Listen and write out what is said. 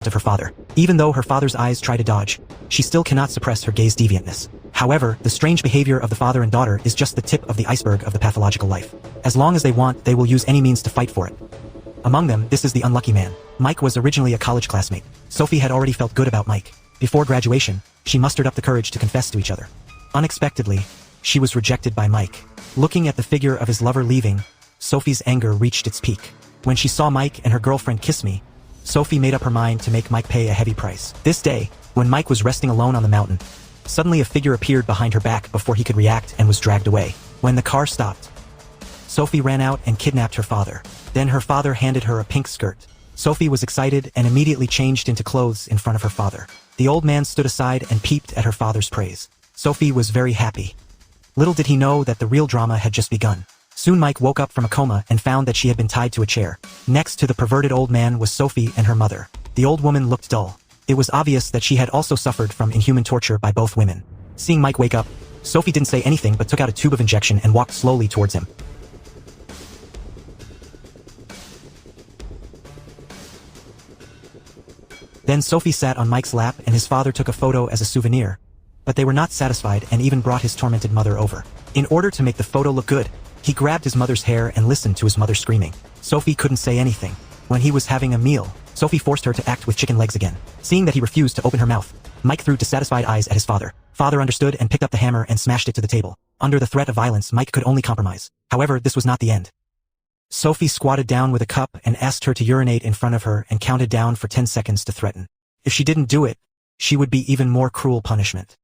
of her father. Even though her father's eyes try to dodge, she still cannot suppress her gaze deviantness. However, the strange behavior of the father and daughter is just the tip of the iceberg of the pathological life. As long as they want, they will use any means to fight for it. Among them, this is the unlucky man. Mike was originally a college classmate. Sophie had already felt good about Mike. Before graduation, she mustered up the courage to confess to each other. Unexpectedly, she was rejected by Mike. Looking at the figure of his lover leaving, Sophie's anger reached its peak. When she saw Mike and her girlfriend kiss me, Sophie made up her mind to make Mike pay a heavy price. This day, when Mike was resting alone on the mountain, suddenly a figure appeared behind her back before he could react and was dragged away. When the car stopped, Sophie ran out and kidnapped her father. Then her father handed her a pink skirt. Sophie was excited and immediately changed into clothes in front of her father. The old man stood aside and peeped at her father's praise. Sophie was very happy. Little did he know that the real drama had just begun. Soon Mike woke up from a coma and found that she had been tied to a chair. Next to the perverted old man was Sophie and her mother. The old woman looked dull. It was obvious that she had also suffered from inhuman torture by both women. Seeing Mike wake up, Sophie didn't say anything but took out a tube of injection and walked slowly towards him. Then Sophie sat on Mike's lap and his father took a photo as a souvenir. But they were not satisfied and even brought his tormented mother over. In order to make the photo look good, he grabbed his mother's hair and listened to his mother screaming. Sophie couldn't say anything. When he was having a meal, Sophie forced her to act with chicken legs again. Seeing that he refused to open her mouth, Mike threw dissatisfied eyes at his father. Father understood and picked up the hammer and smashed it to the table. Under the threat of violence, Mike could only compromise. However, this was not the end. Sophie squatted down with a cup and asked her to urinate in front of her and counted down for 10 seconds to threaten. If she didn't do it, she would be even more cruel punishment.